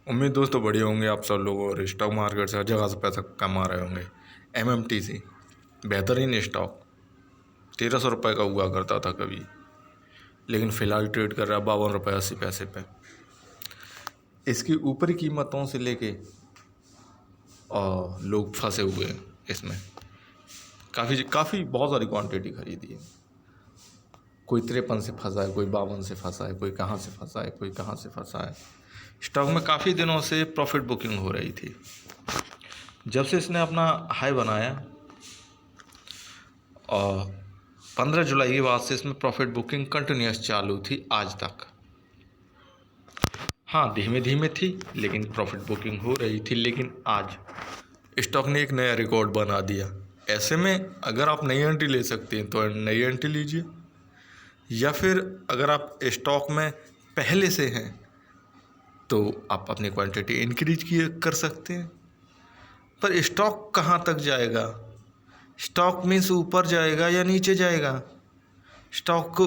उम्मीद दोस्तों बढ़िया होंगे आप सब लोग और स्टॉक मार्केट से हर जगह से पैसा कमा रहे होंगे। MMTC बेहतरीन स्टॉक 1300 रुपये का हुआ करता था कभी, लेकिन फ़िलहाल ट्रेड कर रहा है 52 रुपये 80 पैसे पे। इसकी ऊपरी कीमतों से लेके और लोग फंसे हुए हैं इसमें। काफ़ी बहुत सारी क्वांटिटी खरीदी है। कोई 53 से फंसा है, कोई 52 से फंसा है, कोई कहाँ से फंसा है, कोई कहाँ से फंसा है। स्टॉक में काफ़ी दिनों से प्रॉफिट बुकिंग हो रही थी। जब से इसने अपना हाई बनाया और 15 जुलाई के बाद से इसमें प्रॉफिट बुकिंग कंटिन्यूस चालू थी आज तक। हाँ, धीमे धीमे थी लेकिन प्रॉफिट बुकिंग हो रही थी। लेकिन आज स्टॉक ने एक नया रिकॉर्ड बना दिया। ऐसे में अगर आप नई एंट्री ले सकते हैं तो नई एंट्री लीजिए, या फिर अगर आप स्टॉक में पहले से हैं तो आप अपनी क्वांटिटी इंक्रीज कर सकते हैं। पर स्टॉक कहाँ तक जाएगा? स्टॉक मीन्स ऊपर जाएगा या नीचे जाएगा? स्टॉक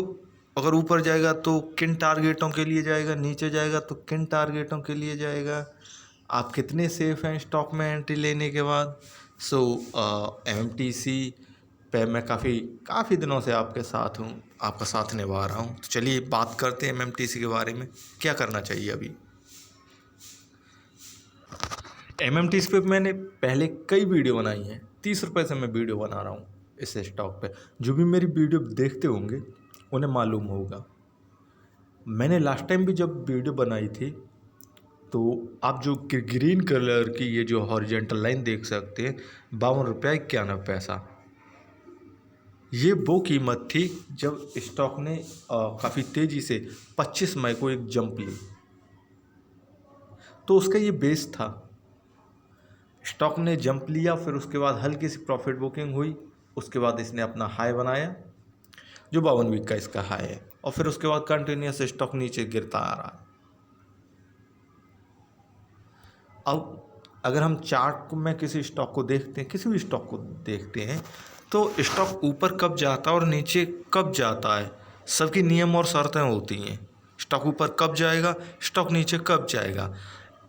अगर ऊपर जाएगा तो किन टारगेटों के लिए जाएगा, नीचे जाएगा तो किन टारगेटों के लिए जाएगा, आप कितने सेफ हैं स्टॉक में एंट्री लेने के बाद। MMTC पे मैं काफ़ी दिनों से आपके साथ हूँ, आपका साथ निभा रहा हूँ। तो चलिए बात करते हैं MMTC के बारे में, क्या करना चाहिए अभी। MMTC पे मैंने पहले कई वीडियो बनाई हैं। 30 रुपये से मैं वीडियो बना रहा हूँ इस स्टॉक पे। जो भी मेरी वीडियो देखते होंगे उन्हें मालूम होगा। मैंने लास्ट टाइम भी जब वीडियो बनाई थी तो आप जो ग्रीन कलर की ये जो हॉरिजेंटल लाइन देख सकते हैं, 52 रुपया 91 पैसा, ये वो कीमत थी जब स्टॉक ने काफ़ी तेज़ी से 25 मई को एक जंप ली। तो उसका ये बेस था। स्टॉक ने जंप लिया, फिर उसके बाद हल्की सी प्रॉफिट बुकिंग हुई, उसके बाद इसने अपना हाई बनाया जो 52 वीक का इसका हाई है, और फिर उसके बाद कंटिन्यूस स्टॉक नीचे गिरता आ रहा है। अब अगर हम चार्ट में किसी स्टॉक को देखते हैं, किसी भी स्टॉक को देखते हैं, तो स्टॉक ऊपर कब जाता है और नीचे कब जाता है, सबकी नियम और शर्तें होती हैं। स्टॉक ऊपर कब जाएगा, स्टॉक नीचे कब जाएगा।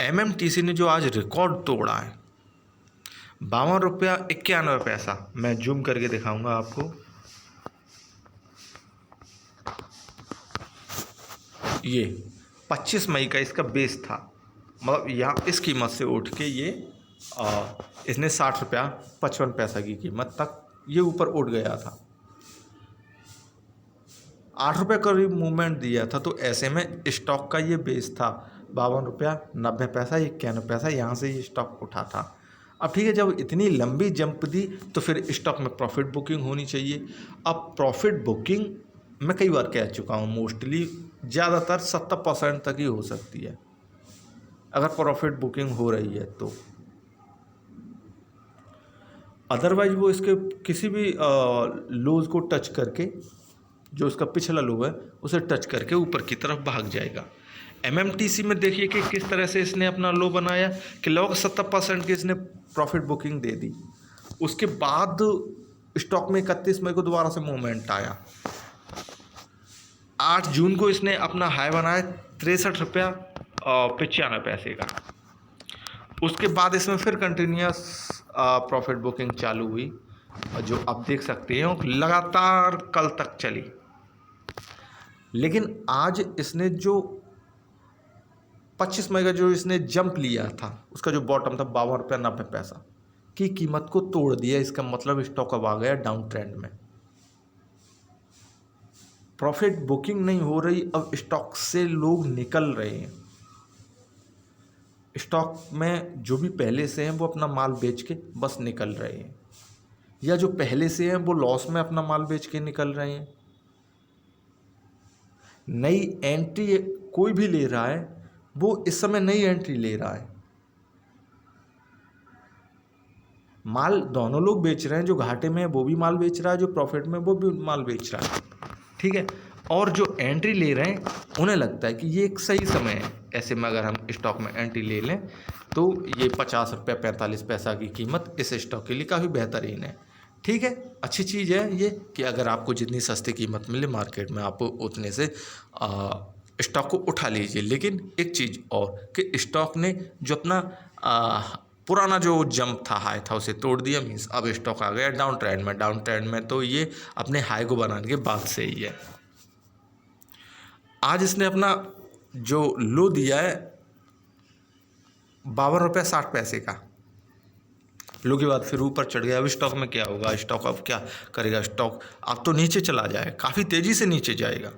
MMTC ने जो आज रिकॉर्ड तोड़ा है 52 रुपया 91 पैसा, मैं जूम करके दिखाऊंगा आपको। ये 25 मई का इसका बेस था, मतलब यहाँ इस कीमत से उठ के ये इसने 60 रुपया 55 पैसा की कीमत तक ये ऊपर उठ गया था। 8 रुपये करीब मूवमेंट दिया था। तो ऐसे में स्टॉक का ये बेस था 52 रुपया 90 पैसा 91 पैसा, यहाँ से ये स्टॉक उठा था। अब ठीक है, जब इतनी लंबी जंप दी तो फिर स्टॉक में प्रॉफिट बुकिंग होनी चाहिए। अब प्रॉफिट बुकिंग मैं कई बार कह चुका हूँ, मोस्टली ज़्यादातर 70% तक ही हो सकती है अगर प्रॉफिट बुकिंग हो रही है तो। अदरवाइज वो इसके किसी भी लोज को टच करके, जो इसका पिछला लो है उसे टच करके ऊपर की तरफ भाग जाएगा। MMTC में देखिए कि किस तरह से इसने अपना लो बनाया कि लगभग 70% की इसने प्रॉफिट बुकिंग दे दी। उसके बाद स्टॉक में 31 मई को दोबारा से मूवमेंट आया। 8 जून को इसने अपना हाई बनाया 63 रुपया 95 पैसे का। उसके बाद इसमें फिर कंटिन्यूस प्रॉफिट बुकिंग चालू हुई, जो आप देख सकते हैं लगातार कल तक चली। लेकिन आज इसने जो 25 मई का जो इसने जंप लिया था, उसका जो बॉटम था 52 रुपया 90 पैसा की कीमत को तोड़ दिया। इसका मतलब स्टॉक अब आ गया डाउन ट्रेंड में। प्रॉफिट बुकिंग नहीं हो रही, अब स्टॉक से लोग निकल रहे हैं। स्टॉक में जो भी पहले से हैं वो अपना माल बेच के बस निकल रहे हैं, या जो पहले से हैं वो लॉस में अपना माल बेच के निकल रहे हैं। नई एंट्री कोई भी ले रहा है वो इस समय नई एंट्री ले रहा है। माल दोनों लोग बेच रहे हैं, जो घाटे में है वो भी माल बेच रहा है, जो प्रॉफिट में वो भी माल बेच रहा है, ठीक है। और जो एंट्री ले रहे हैं उन्हें लगता है कि ये एक सही समय है। ऐसे में अगर हम स्टॉक में एंट्री ले लें तो ये 50 रुपया 45 पैसा की कीमत इस स्टॉक के लिए काफ़ी बेहतरीन है, ठीक है। अच्छी चीज़ है ये कि अगर आपको जितनी सस्ती कीमत मिले मार्केट में, आप उतने से स्टॉक को उठा लीजिए। लेकिन एक चीज़ और कि स्टॉक ने जो अपना पुराना जो जंप था, हाई था, उसे तोड़ दिया। मीन्स अब स्टॉक आ गया डाउन ट्रेंड में। डाउन ट्रेंड में तो ये अपने हाई को बनाने के बाद से ही है। आज इसने अपना जो लो दिया है 52 रुपये 60 पैसे का, लो के बाद फिर ऊपर चढ़ गया। अब स्टॉक में क्या होगा, स्टॉक अब क्या करेगा, स्टॉक अब तो नीचे चला जाएगा, काफ़ी तेज़ी से नीचे जाएगा।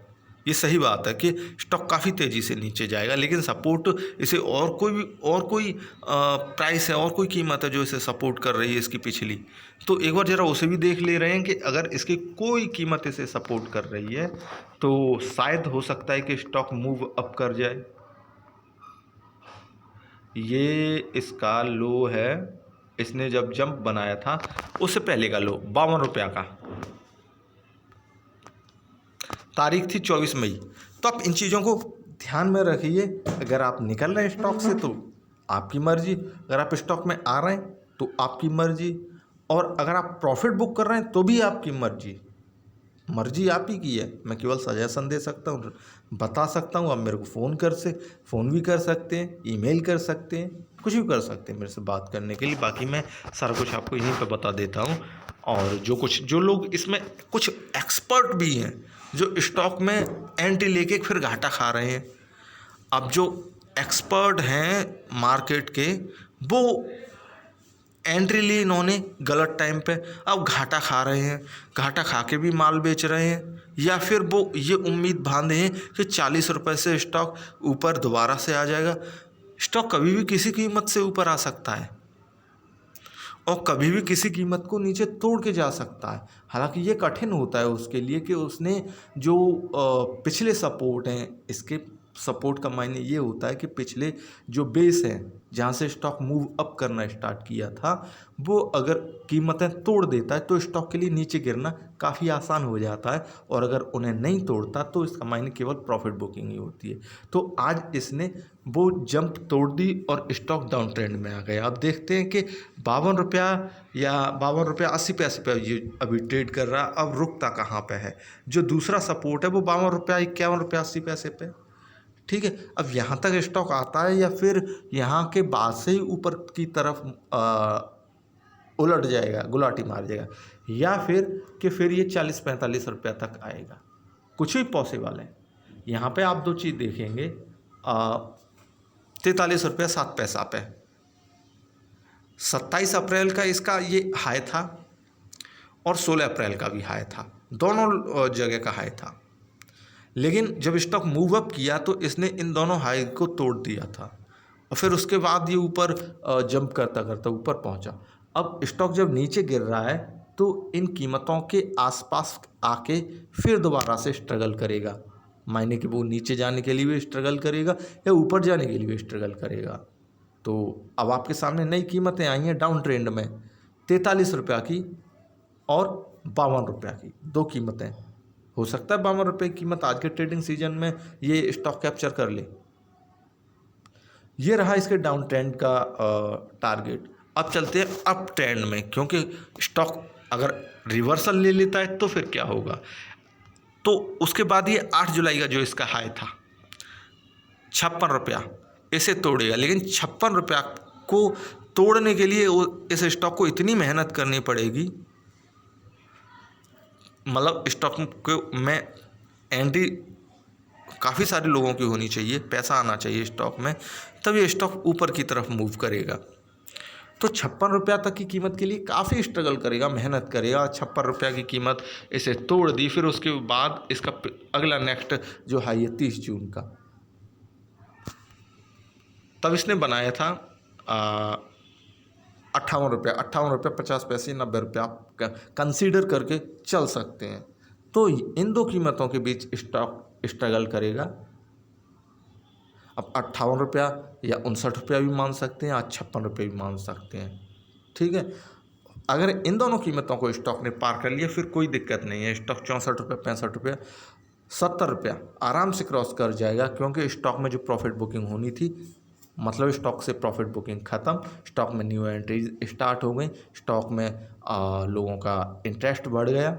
ये सही बात है कि स्टॉक काफ़ी तेज़ी से नीचे जाएगा, लेकिन सपोर्ट इसे और कोई प्राइस है, और कोई कीमत है जो इसे सपोर्ट कर रही है इसकी पिछली, तो एक बार ज़रा उसे भी देख ले रहे हैं कि अगर इसकी कोई कीमत इसे सपोर्ट कर रही है तो शायद हो सकता है कि स्टॉक मूव अप कर जाए। ये इसका लो है, इसने जब जंप बनाया था उससे पहले का लो 52 रुपया का, तारीख थी 24 मई। तो आप इन चीज़ों को ध्यान में रखिए। अगर आप निकल रहे हैं स्टॉक से तो आपकी मर्जी, अगर आप स्टॉक में आ रहे हैं तो आपकी मर्जी, और अगर आप प्रॉफिट बुक कर रहे हैं तो भी आपकी मर्जी। मर्जी आप ही की है, मैं केवल सजेशन दे सकता हूँ, बता सकता हूँ। आप मेरे को फ़ोन भी कर सकते हैं, ईमेल कर सकते हैं, कुछ भी कर सकते हैं मेरे से बात करने के लिए। बाकी मैं सारा कुछ आपको यहीं पे बता देता हूँ। और जो लोग इसमें कुछ एक्सपर्ट भी हैं जो स्टॉक में एंट्री लेके फिर घाटा खा रहे हैं। अब जो एक्सपर्ट हैं मार्केट के, वो एंट्री ली इन्होंने गलत टाइम पे, अब घाटा खा रहे हैं, घाटा खा के भी माल बेच रहे हैं, या फिर वो ये उम्मीद बांधे हैं कि 40 रुपये से स्टॉक ऊपर दोबारा से आ जाएगा। स्टॉक कभी भी किसी कीमत से ऊपर आ सकता है और कभी भी किसी कीमत को नीचे तोड़ के जा सकता है। हालांकि ये कठिन होता है उसके लिए कि उसने जो पिछले सपोर्ट हैं, इसके सपोर्ट का मायने ये होता है कि पिछले जो बेस हैं जहाँ से स्टॉक मूव अप करना स्टार्ट किया था, वो अगर कीमतें तोड़ देता है तो स्टॉक के लिए नीचे गिरना काफ़ी आसान हो जाता है, और अगर उन्हें नहीं तोड़ता तो इसका मायने केवल प्रॉफिट बुकिंग ही होती है। तो आज इसने वो जंप तोड़ दी और स्टॉक डाउन ट्रेंड में आ गया। अब देखते हैं कि 52 रुपया या 52 रुपया 80 पैसे पे ये अभी ट्रेड कर रहा है। अब रुकता कहाँ पे है, जो दूसरा सपोर्ट है वो 52 रुपया 51 रुपया 80 पैसे पे। ठीक है, अब यहाँ तक स्टॉक आता है या फिर यहाँ के बाद से ही ऊपर की तरफ उलट जाएगा, गुलाटी मार जाएगा, या फिर ये 40-45 रुपया तक आएगा, कुछ भी पॉसिबल है। यहाँ पे आप दो चीज़ देखेंगे, 43 रुपया 7 पैसा पे 27 अप्रैल का इसका ये हाई था और 16 अप्रैल का भी हाई था, दोनों जगह का हाई था। लेकिन जब स्टॉक मूव अप किया तो इसने इन दोनों हाई को तोड़ दिया था और फिर उसके बाद ये ऊपर जंप करता करता ऊपर पहुंचा। अब स्टॉक जब नीचे गिर रहा है तो इन कीमतों के आसपास आके फिर दोबारा से स्ट्रगल करेगा, मायने कि वो नीचे जाने के लिए भी स्ट्रगल करेगा या ऊपर जाने के लिए भी स्ट्रगल करेगा। तो अब आपके सामने नई कीमतें आई हैं डाउन ट्रेंड में, 43 रुपया की और 52 रुपया की, दो कीमतें। हो सकता है 52 रुपये की कीमत आज के ट्रेडिंग सीजन में ये स्टॉक कैप्चर कर ले। ये रहा इसके डाउन ट्रेंड का टारगेट। अब चलते हैं अप ट्रेंड में, क्योंकि स्टॉक अगर रिवर्सल ले लेता है तो फिर क्या होगा। तो उसके बाद ये 8 जुलाई का जो इसका हाई था 56 रुपया, इसे तोड़ेगा। लेकिन 56 रुपया को तोड़ने के लिए इस स्टॉक को इतनी मेहनत करनी पड़ेगी, मतलब स्टॉक को में एंट्री काफ़ी सारे लोगों की होनी चाहिए, पैसा आना चाहिए स्टॉक में, तब ये स्टॉक ऊपर की तरफ मूव करेगा। तो 56 रुपया तक की कीमत के लिए काफ़ी स्ट्रगल करेगा, मेहनत करेगा। 56 रुपया की कीमत इसे तोड़ दी, फिर उसके बाद इसका अगला नेक्स्ट जो हाई है 30 जून का, तब इसने बनाया था 58 रुपया 50 पैसे 90 रुपया, आप कंसीडर करके चल सकते हैं। तो इन दो कीमतों के बीच स्टॉक स्ट्रगल करेगा। अब 58 रुपया या 59 रुपया भी मान सकते हैं, आज 56 रुपये भी मान सकते हैं। ठीक है, अगर इन दोनों कीमतों को स्टॉक ने पार कर लिया फिर कोई दिक्कत नहीं है। स्टॉक 64 रुपये 65 रुपये 70 रुपया आराम से क्रॉस कर जाएगा, क्योंकि स्टॉक में जो प्रॉफिट बुकिंग होनी थी, मतलब स्टॉक से प्रॉफिट बुकिंग ख़त्म, स्टॉक में न्यू एंट्रीज स्टार्ट हो गई, स्टॉक में लोगों का इंटरेस्ट बढ़ गया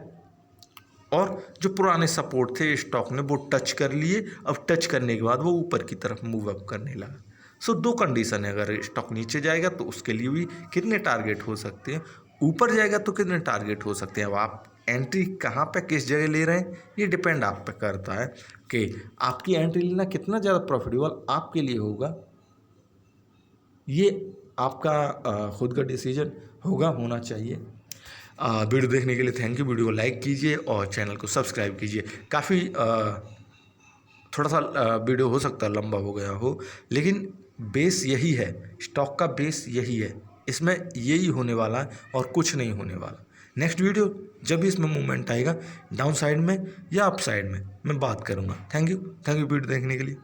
और जो पुराने सपोर्ट थे स्टॉक ने वो टच कर लिए। अब टच करने के बाद वो ऊपर की तरफ मूव अप करने लगा। सो दो कंडीशन है, अगर स्टॉक नीचे जाएगा तो उसके लिए भी कितने टारगेट हो सकते हैं, ऊपर जाएगा तो कितने टारगेट हो सकते हैं। अब आप एंट्री कहाँ पे किस जगह ले रहे हैं ये डिपेंड आप पे करता है कि आपकी एंट्री लेना कितना ज़्यादा प्रॉफिटेबल आपके लिए होगा। ये आपका खुद का डिसीजन होना चाहिए। वीडियो देखने के लिए थैंक यू। वीडियो को लाइक कीजिए और चैनल को सब्सक्राइब कीजिए। काफ़ी थोड़ा सा वीडियो हो सकता है लंबा हो गया हो, लेकिन बेस यही है, स्टॉक का बेस यही है, इसमें यही होने वाला है और कुछ नहीं होने वाला। नेक्स्ट वीडियो जब भी इसमें मूवमेंट आएगा डाउन साइड में या अप साइड में मैं बात करूँगा। थैंक यू वीडियो देखने के लिए।